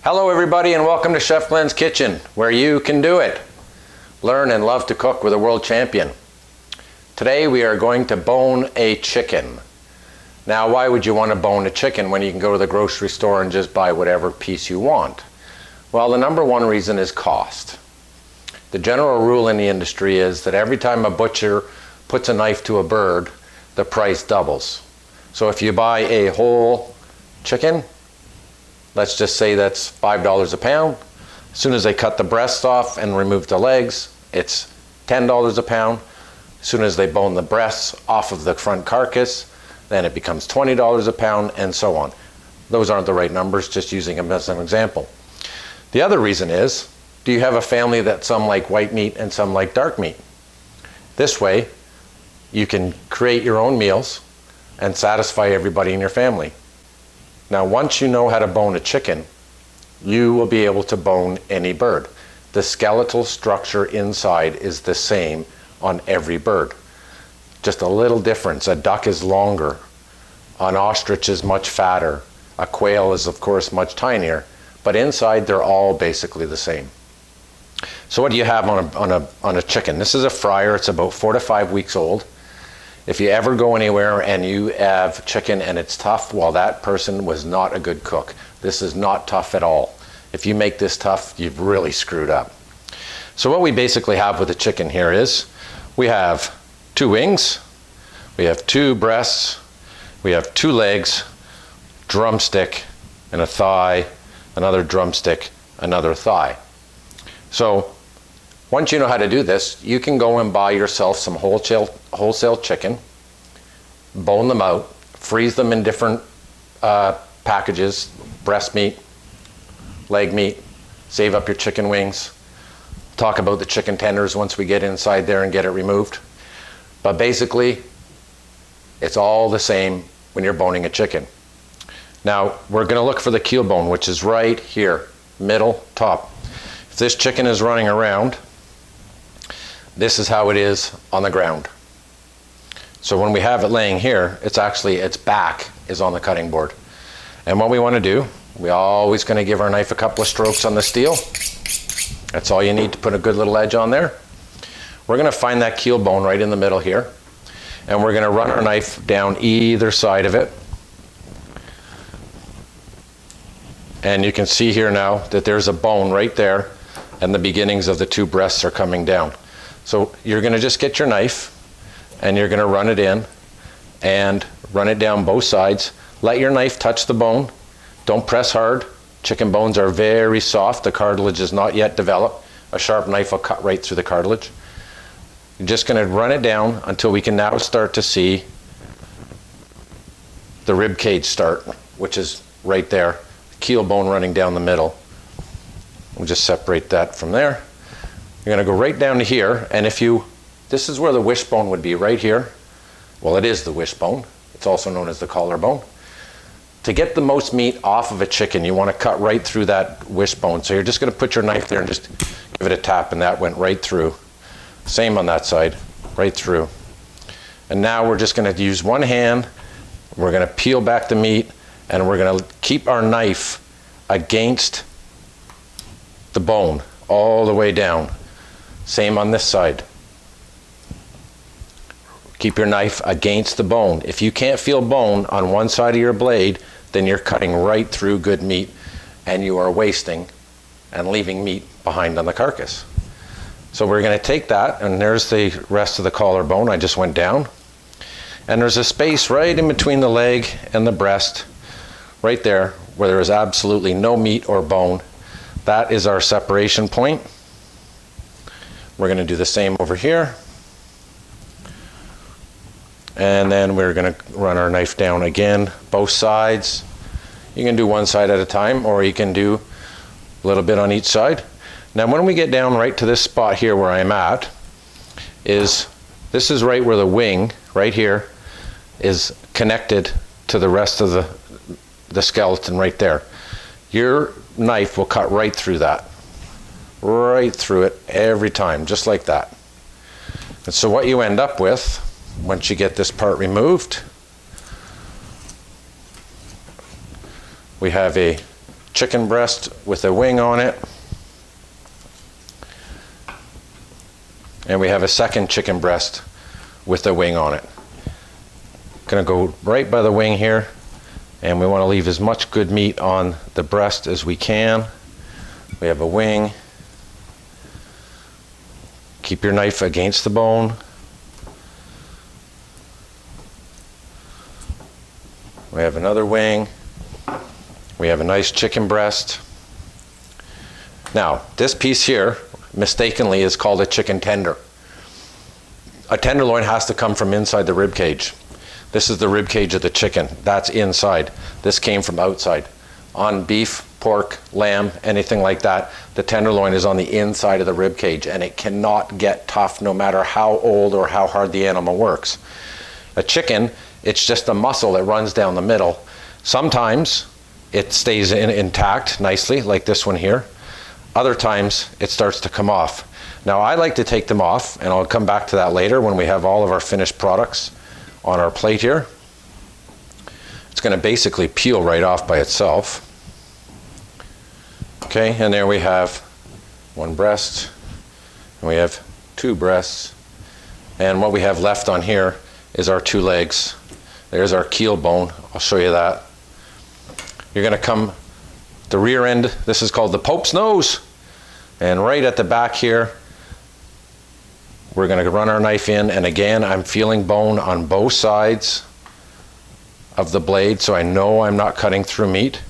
Hello everybody and welcome to Chef Glen's Kitchen, where you can do it. Learn and love to cook with a world champion. Today we are going to bone a chicken. Now why would you want to bone a chicken when you can go to the grocery store and just buy whatever piece you want? Well, the number one reason is cost. The general rule in the industry is that every time a butcher puts a knife to a bird, the price doubles. So if you buy a whole chicken, let's just say that's $5 a pound. As soon as they cut the breasts off and remove the legs, it's $10 a pound. As soon as they bone the breasts off of the front carcass, then it becomes $20 a pound, and so on. Those aren't the right numbers, just using them as an example. The other reason is, do you have a family that some like white meat and some like dark meat? This way, you can create your own meals and satisfy everybody in your family. Now, once you know how to bone a chicken, you will be able to bone any bird. The skeletal structure inside is the same on every bird. Just a little difference. A duck is longer. An ostrich is much fatter. A quail is, of course, much tinier. But inside, they're all basically the same. So what do you have on a chicken? This is a fryer. It's about 4 to 5 weeks old. If you ever go anywhere and you have chicken and it's tough, well, that person was not a good cook. This is not tough at all. If you make this tough, you've really screwed up. So what we basically have with the chicken here is we have 2 wings, we have 2 breasts, we have 2 legs, drumstick, and a thigh, another drumstick, another thigh. So once you know how to do this, you can go and buy yourself some wholesale chicken, bone them out, freeze them in different packages, breast meat, leg meat, save up your chicken wings. Talk about the chicken tenders once we get inside there and get it removed. But basically, it's all the same when you're boning a chicken. Now, we're going to look for the keel bone, which is right here, middle, top. If this chicken is running around, this is how it is on the ground. So when we have it laying here, it's actually, its back is on the cutting board. And what we want to do, we're always going to give our knife a couple of strokes on the steel. That's all you need to put a good little edge on there. We're going to find that keel bone right in the middle here. And we're going to run our knife down either side of it. And you can see here now that there's a bone right there, and the beginnings of the 2 breasts are coming down. So you're going to just get your knife and you're going to run it in and run it down both sides. Let your knife touch the bone. Don't press hard. Chicken bones are very soft. The cartilage is not yet developed. A sharp knife will cut right through the cartilage. You're just going to run it down until we can now start to see the rib cage start, which is right there. Keel bone running down the middle. We'll just separate that from there. You're going to go right down to here, and this is where the wishbone would be, right here. Well, it is the wishbone. It's also known as the collarbone. To get the most meat off of a chicken, you want to cut right through that wishbone. So you're just going to put your knife there and just give it a tap, and that went right through. Same on that side, right through. And now we're just going to use one hand. We're going to peel back the meat, and we're going to keep our knife against the bone all the way down. Same on this side. Keep your knife against the bone. If you can't feel bone on one side of your blade, then you're cutting right through good meat, and you are wasting and leaving meat behind on the carcass. So we're going to take that, and there's the rest of the collarbone. I just went down. And there's a space right in between the leg and the breast, right there, where there is absolutely no meat or bone. That is our separation point. We're going to do the same over here. And then we're going to run our knife down again, both sides. You can do one side at a time, or you can do a little bit on each side. Now when we get down right to this spot here where I'm at, this is right where the wing, right here, is connected to the rest of the skeleton right there. Your knife will cut right through that. Right through it every time, just like that. And so what you end up with, once you get this part removed, we have a chicken breast with a wing on it. And we have a second chicken breast with a wing on it. Gonna go right by the wing here, and we want to leave as much good meat on the breast as we can. We have a wing. Keep your knife against the bone. We have another wing. We have a nice chicken breast. Now, this piece here, mistakenly, is called a chicken tender. A tenderloin has to come from inside the rib cage. This is the rib cage of the chicken. That's inside. This came from outside. On beef, pork, lamb, anything like that, the tenderloin is on the inside of the rib cage, and it cannot get tough no matter how old or how hard the animal works. A chicken, it's just a muscle that runs down the middle. Sometimes it stays intact nicely, like this one here. Other times it starts to come off. Now I like to take them off, and I'll come back to that later when we have all of our finished products on our plate here. It's going to basically peel right off by itself. Okay, and there we have one breast, and we have two breasts, and what we have left on here is our two legs. There's our keel bone. I'll show you that. You're going to come the rear end. This is called the Pope's nose, and right at the back here we're going to run our knife in, and again I'm feeling bone on both sides of the blade, so I know I'm not cutting through meat.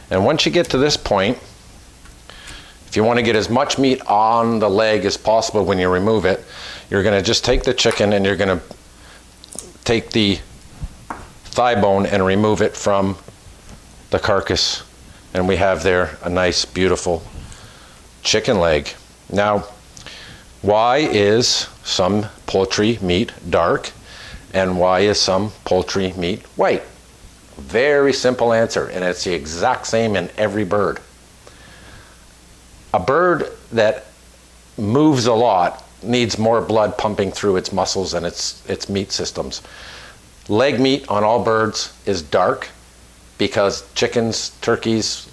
And once you get to this point, if you want to get as much meat on the leg as possible when you remove it, you're going to just take the chicken and you're going to take the thigh bone and remove it from the carcass, and we have there a nice beautiful chicken leg. Now, why is some poultry meat dark and why is some poultry meat white? Very simple answer, and it's the exact same in every bird. A bird that moves a lot needs more blood pumping through its muscles and its meat systems. Leg meat on all birds is dark because chickens, turkeys,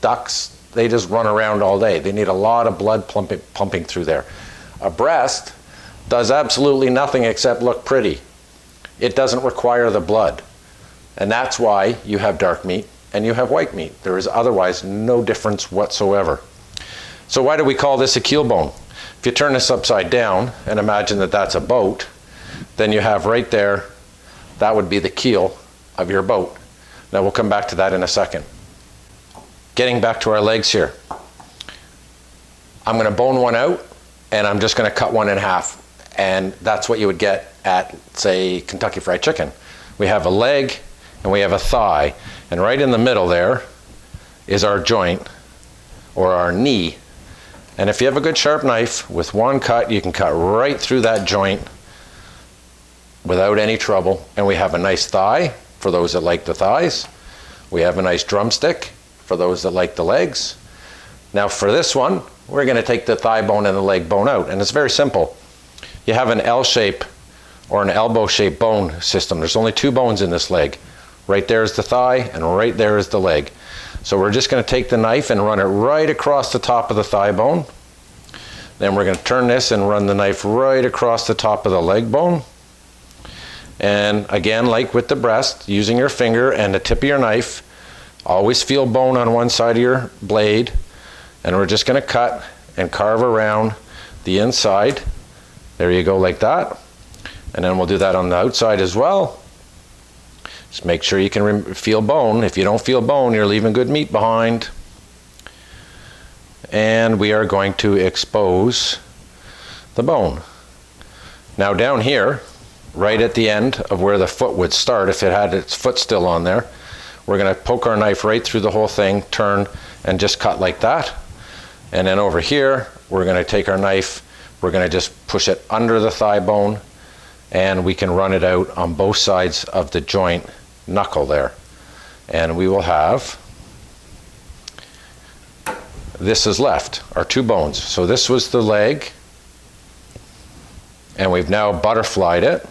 ducks, they just run around all day. They need a lot of blood pumping through there. A breast does absolutely nothing except look pretty. It doesn't require the blood. And that's why you have dark meat and you have white meat. There is otherwise no difference whatsoever. So why do we call this a keel bone? If you turn this upside down and imagine that that's a boat, then you have right there, that would be the keel of your boat. Now we'll come back to that in a second. Getting back to our legs here. I'm going to bone one out and I'm just going to cut one in half. And that's what you would get at, say, Kentucky Fried Chicken. We have a leg and we have a thigh. And right in the middle there is our joint or our knee. And if you have a good sharp knife, with one cut, you can cut right through that joint without any trouble. And we have a nice thigh for those that like the thighs. We have a nice drumstick for those that like the legs. Now for this one, we're going to take the thigh bone and the leg bone out, and it's very simple. You have an L shape or an elbow shaped bone system. There's only two bones in this leg. Right there is the thigh and right there is the leg. So we're just going to take the knife and run it right across the top of the thigh bone. Then we're going to turn this and run the knife right across the top of the leg bone. And again, like with the breast, using your finger and the tip of your knife, always feel bone on one side of your blade, and we're just going to cut and carve around the inside. There you go, like that. And then we'll do that on the outside as well. Just make sure you can feel bone. If you don't feel bone, you're leaving good meat behind. And we are going to expose the bone. Now down here, right at the end of where the foot would start, if it had its foot still on there, we're going to poke our knife right through the whole thing, turn, and just cut like that. And then over here, we're going to take our knife, we're going to just push it under the thigh bone, and we can run it out on both sides of the joint knuckle there. And we will have, this is left, our two bones. So this was the leg, and we've now butterflied it.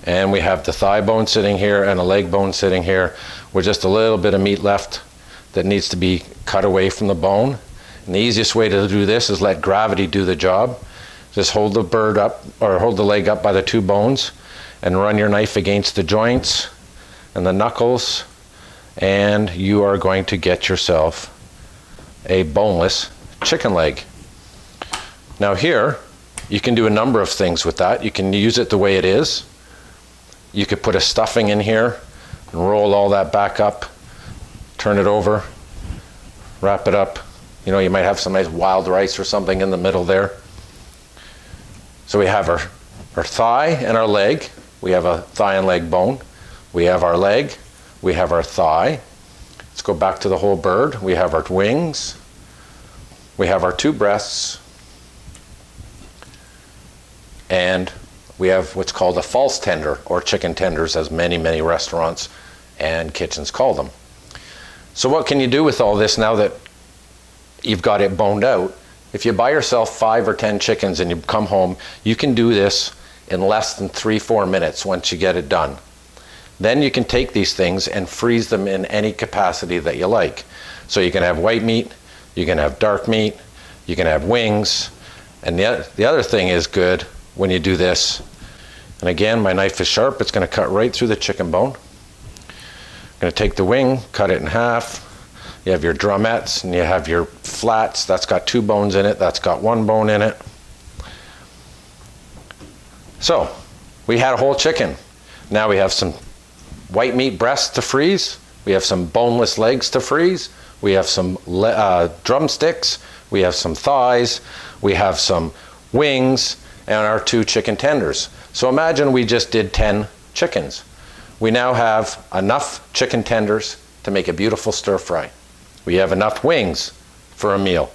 And we have the thigh bone sitting here and a leg bone sitting here with just a little bit of meat left that needs to be cut away from the bone. And the easiest way to do this is let gravity do the job. Just hold the bird up, or hold the leg up by the two bones, and run your knife against the joints and the knuckles, and you are going to get yourself a boneless chicken leg. Now here, you can do a number of things with that. You can use it the way it is. You could put a stuffing in here and roll all that back up, turn it over, wrap it up. You know, you might have some nice wild rice or something in the middle there. So we have our thigh and our leg. We have a thigh and leg bone. We have our leg. We have our thigh. Let's go back to the whole bird. We have our wings. We have our two breasts. And we have what's called a false tender, or chicken tenders, as many, many restaurants and kitchens call them. So what can you do with all this now that you've got it boned out? If you buy yourself 5 or 10 chickens and you come home, you can do this in less than 3-4 minutes once you get it done. Then you can take these things and freeze them in any capacity that you like. So you can have white meat, you can have dark meat, you can have wings, and the other thing is good when you do this. And again, my knife is sharp, it's going to cut right through the chicken bone. I'm going to take the wing, cut it in half. You have your drumettes and you have your flats. That's got 2 bones in it, that's got 1 bone in it. So we had a whole chicken. Now we have some white meat breasts to freeze. We have some boneless legs to freeze. We have some drumsticks. We have some thighs. We have some wings and our 2 chicken tenders. So imagine we just did 10 chickens. We now have enough chicken tenders to make a beautiful stir fry. We have enough wings for a meal.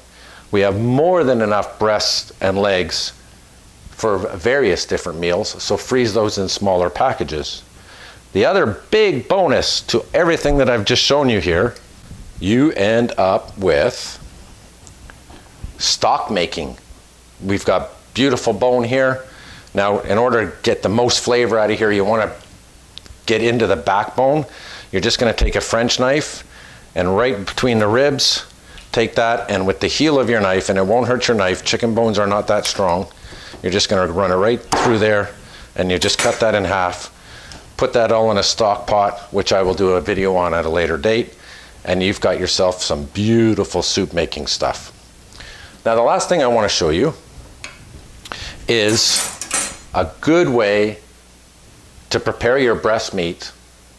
We have more than enough breasts and legs for various different meals, so freeze those in smaller packages. The other big bonus to everything that I've just shown you here, you end up with stock making. We've got beautiful bone here. Now, in order to get the most flavor out of here, you want to get into the backbone. You're just going to take a French knife and right between the ribs, take that, and with the heel of your knife, and it won't hurt your knife, chicken bones are not that strong, you're just going to run it right through there, and you just cut that in half. Put that all in a stock pot, which I will do a video on at a later date, and you've got yourself some beautiful soup making stuff. Now, the last thing I want to show you is a good way to prepare your breast meat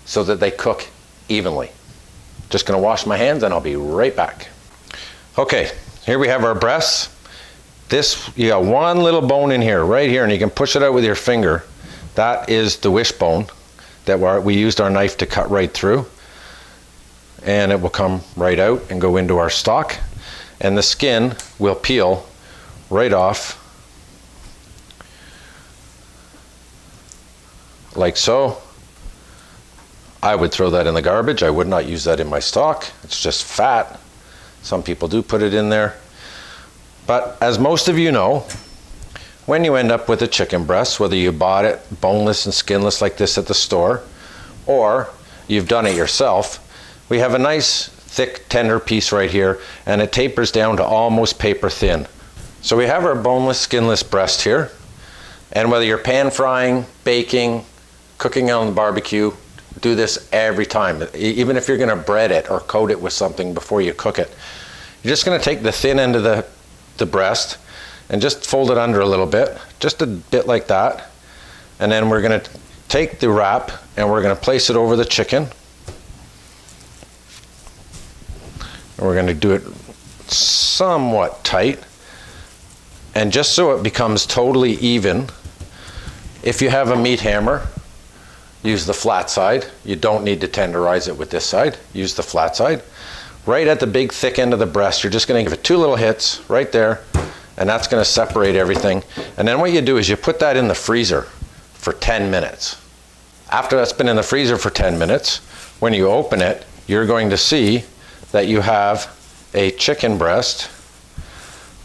so that they cook evenly. Just going to wash my hands and I'll be right back. Okay, here we have our breasts. This, you got 1 little bone in here, right here, and you can push it out with your finger. That is the wishbone that we used our knife to cut right through. And it will come right out and go into our stock. And the skin will peel right off, like so. I would throw that in the garbage. I would not use that in my stock. It's just fat. Some people do put it in there. But as most of you know, when you end up with a chicken breast, whether you bought it boneless and skinless like this at the store, or you've done it yourself, we have a nice thick tender piece right here, and it tapers down to almost paper thin. So we have our boneless skinless breast here, and whether you're pan frying, baking, cooking on the barbecue, do this every time. Even if you're going to bread it or coat it with something before you cook it, you're just going to take the thin end of the breast and just fold it under a little bit, just a bit like that, and then we're going to take the wrap and we're going to place it over the chicken, and we're going to do it somewhat tight, and just so it becomes totally even, if you have a meat hammer, use the flat side. You don't need to tenderize it with this side. Use the flat side. Right at the big thick end of the breast, you're just going to give it 2 little hits right there, and that's going to separate everything. And then what you do is you put that in the freezer for 10 minutes. After that's been in the freezer for 10 minutes, when you open it, you're going to see that you have a chicken breast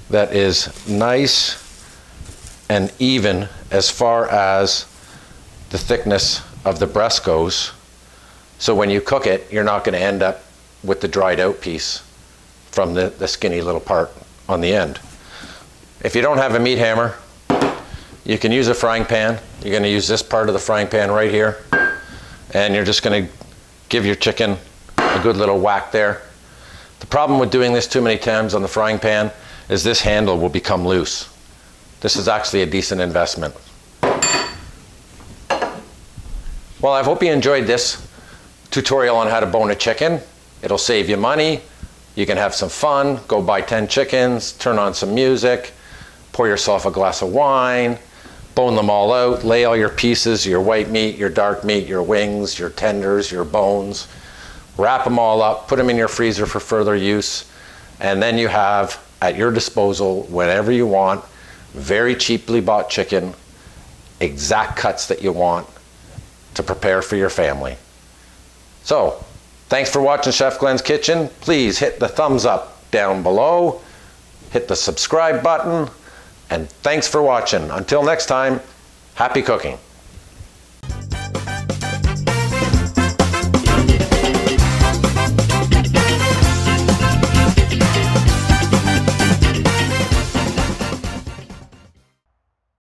that is nice and even as far as the thickness of the breast goes. So when you cook it, you're not going to end up with the dried out piece from the skinny little part on the end. If you don't have a meat hammer, you can use a frying pan. You're going to use this part of the frying pan right here, and you're just going to give your chicken a good little whack there. The problem with doing this too many times on the frying pan is this handle will become loose. This is actually a decent investment. Well, I hope you enjoyed this tutorial on how to bone a chicken. It'll save you money. You can have some fun, go buy 10 chickens, turn on some music, pour yourself a glass of wine, bone them all out, lay all your pieces, your white meat, your dark meat, your wings, your tenders, your bones, wrap them all up, put them in your freezer for further use, and then you have at your disposal, whenever you want, very cheaply bought chicken, exact cuts that you want to prepare for your family. So, thanks for watching Chef Glen's Kitchen. Please hit the thumbs up down below, hit the subscribe button, and thanks for watching. Until next time, happy cooking.